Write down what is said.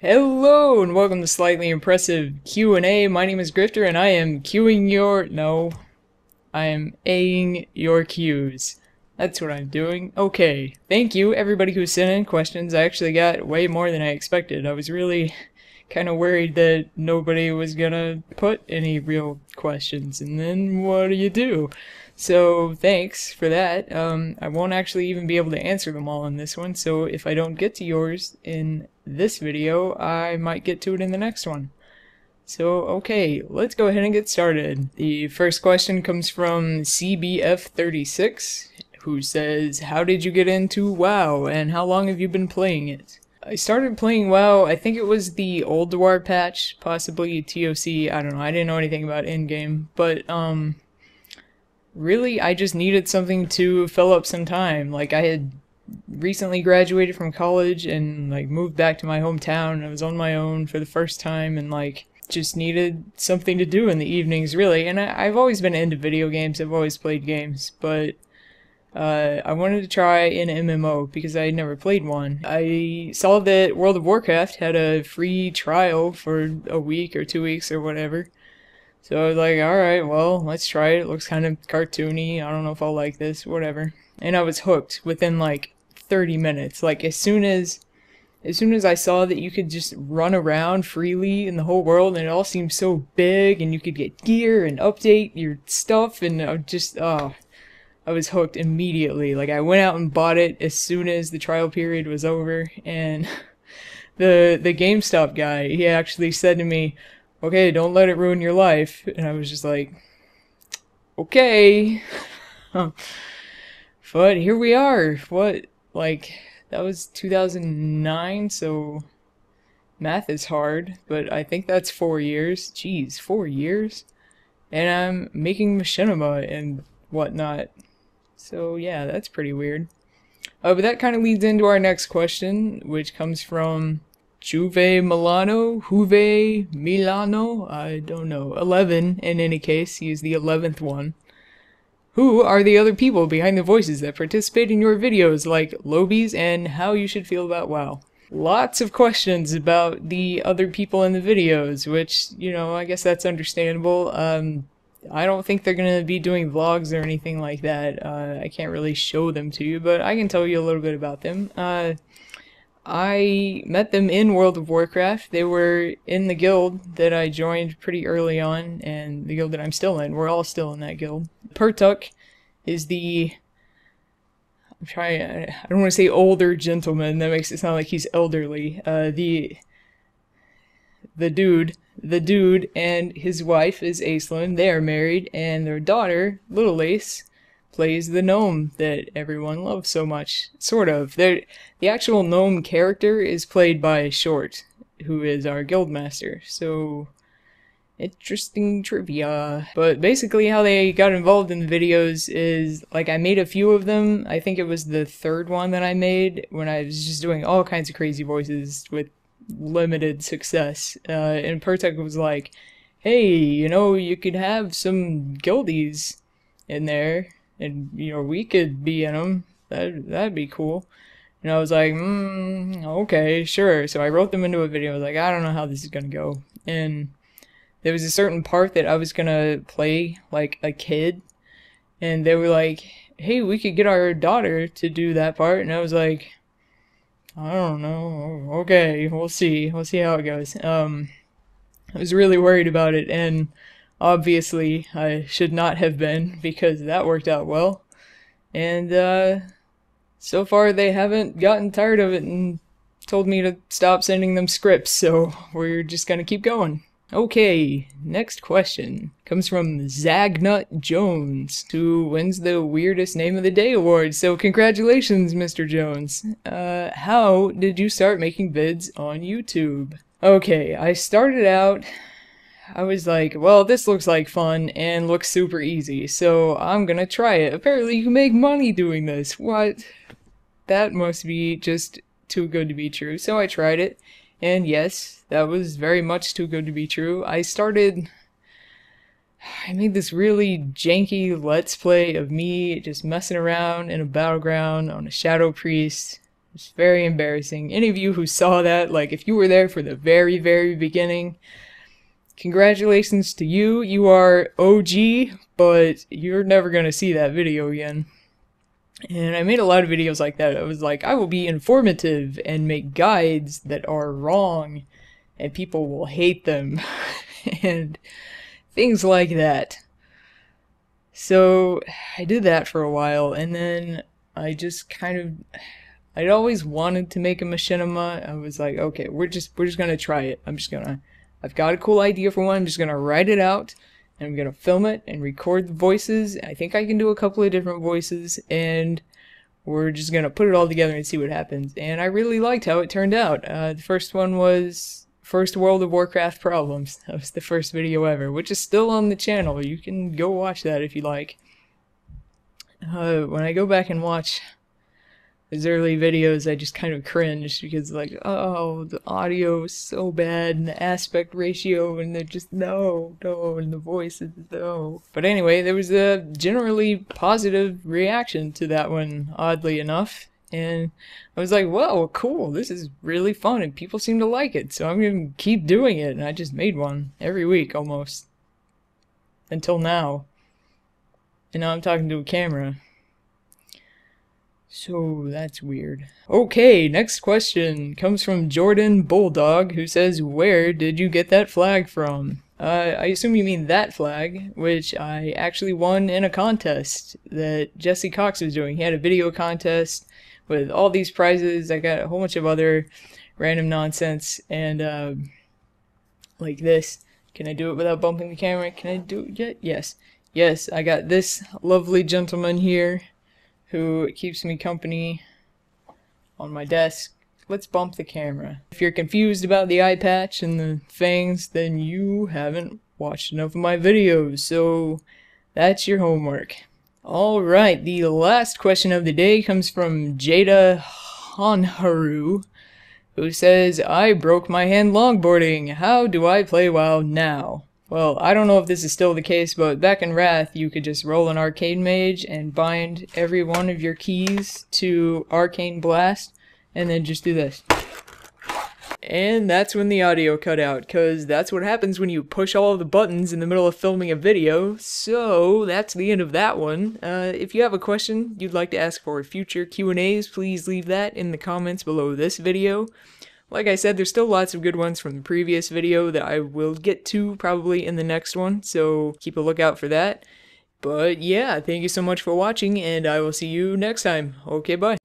Hello and welcome to Slightly Impressive Q&A. My name is Grifter and I am queuing your... No, I am A-ing your cues. That's what I'm doing. Okay, thank you everybody who sent in questions. I actually got way more than I expected. I was really kind of worried that nobody was gonna put any real questions, and then what do? So thanks for that. I won't actually even be able to answer them all in this one, so if I don't get to yours in this video, I might get to it in the next one. So, okay, let's go ahead and get started. The first question comes from CBF36, who says, how did you get into WoW, and how long have you been playing it? I started playing WoW, I think it was the Old War patch, possibly TOC, I don't know, I didn't know anything about in-game, but, really, I just needed something to fill up some time. Like, I had recently graduated from college and, like, moved back to my hometown, and I was on my own for the first time, and, like, just needed something to do in the evenings, really. And I've always been into video games, I've always played games, but I wanted to try an MMO because I had never played one. I saw that World of Warcraft had a free trial for a week or 2 weeks or whatever. So I was like, alright, well, let's try it. It looks kind of cartoony. I don't know if I'll like this, whatever. And I was hooked within like 30 minutes. Like as soon as I saw that you could just run around freely in the whole world and it all seemed so big and you could get gear and update your stuff, and I was hooked immediately. Like I went out and bought it as soon as the trial period was over, and the GameStop guy, he actually said to me, okay, don't let it ruin your life. And I was just like, okay. But here we are. What, like, that was 2009, so math is hard, but I think that's 4 years. Jeez, 4 years? And I'm making machinima and whatnot. So yeah, that's pretty weird. But that kind of leads into our next question, which comes from Juve Milano, I don't know, 11 in any case, he's the 11th one. Who are the other people behind the voices that participate in your videos, like Lobies, and how you should feel about WoW? Lots of questions about the other people in the videos, which, you know, I guess that's understandable. I don't think they're gonna be doing vlogs or anything like that. I can't really show them to you, but I can tell you a little bit about them. I met them in World of Warcraft. They were in the guild that I joined pretty early on, and the guild that I'm still in. We're all still in that guild. Pertuk is the... I don't want to say older gentleman. That makes it sound like he's elderly. The dude and his wife is Aislinn. They are married, and their daughter, Little Ace, plays the gnome that everyone loves so much. Sort of. The actual gnome character is played by Short, who is our guildmaster. So, interesting trivia. But basically how they got involved in the videos is, like, I made a few of them. I think it was the third one that I made when I was just doing all kinds of crazy voices with limited success. And Pertek was like, hey, you know, you could have some guildies in there, and, you know, we could be in them. That'd be cool. And I was like, okay, sure. So I wrote them into a video. I was like, I don't know how this is gonna go. And there was a certain part that I was gonna play like a kid, and they were like, hey, we could get our daughter to do that part. And I was like, I don't know. Okay, we'll see. We'll see how it goes. I was really worried about it, and obviously I should not have been, because that worked out well. And so far they haven't gotten tired of it and told me to stop sending them scripts, so we're just gonna keep going. Okay, next question comes from Zagnut Jones, who wins the Weirdest Name of the Day award. So congratulations, Mr. Jones. How did you start making vids on YouTube? Okay, I started out, I was like, well, this looks like fun and looks super easy, so I'm gonna try it. Apparently you can make money doing this. What? That must be just too good to be true. So I tried it, and yes, that was very much too good to be true. I made this really janky let's play of me just messing around in a battleground on a Shadow Priest. It's very embarrassing. Any of you who saw that, like if you were there for the very, very beginning, congratulations to you. You are OG, but you're never gonna see that video again. And I made a lot of videos like that. I was like, I will be informative and make guides that are wrong, and people will hate them, and things like that. So I did that for a while, and then I just kind of, I'd always wanted to make a machinima. I was like, okay, we're just gonna try it. I've got a cool idea for one. I'm just gonna write it out, and I'm gonna film it and record the voices. I think I can do a couple of different voices, and we're just gonna put it all together and see what happens. And I really liked how it turned out. The first one was first World of Warcraft problems. That was the first video ever, which is still on the channel. You can go watch that if you like. When I go back and watch those early videos, I just kind of cringe because like, oh, the audio is so bad and the aspect ratio, and they're just no, and the voices, no. But anyway, there was a generally positive reaction to that one, oddly enough. And I was like, whoa, cool, this is really fun and people seem to like it, so I'm gonna keep doing it. And I just made one every week almost. Until now. And now I'm talking to a camera. So that's weird. Okay, next question comes from Jordan Bulldog, who says, where did you get that flag from? I assume you mean that flag, which I actually won in a contest that Jesse Cox was doing. He had a video contest with all these prizes. I got a whole bunch of other random nonsense, and like this. Can I do it without bumping the camera? Can I do it yet? Yes. Yes, I got this lovely gentleman here who keeps me company on my desk. Let's bump the camera. If you're confused about the eye patch and the fangs, then you haven't watched enough of my videos, so that's your homework. Alright, the last question of the day comes from Jada Hanharu, who says, I broke my hand longboarding. How do I play WoW now? Well, I don't know if this is still the case, but back in Wrath, you could just roll an Arcane Mage and bind every one of your keys to Arcane Blast, and then just do this. And that's when the audio cut out, because that's what happens when you push all of the buttons in the middle of filming a video. So that's the end of that one. If you have a question you'd like to ask for future Q&As, please leave that in the comments below this video. Like I said, there's still lots of good ones from the previous video that I will get to probably in the next one, so keep a lookout for that. But yeah, thank you so much for watching, and I will see you next time. Okay, bye.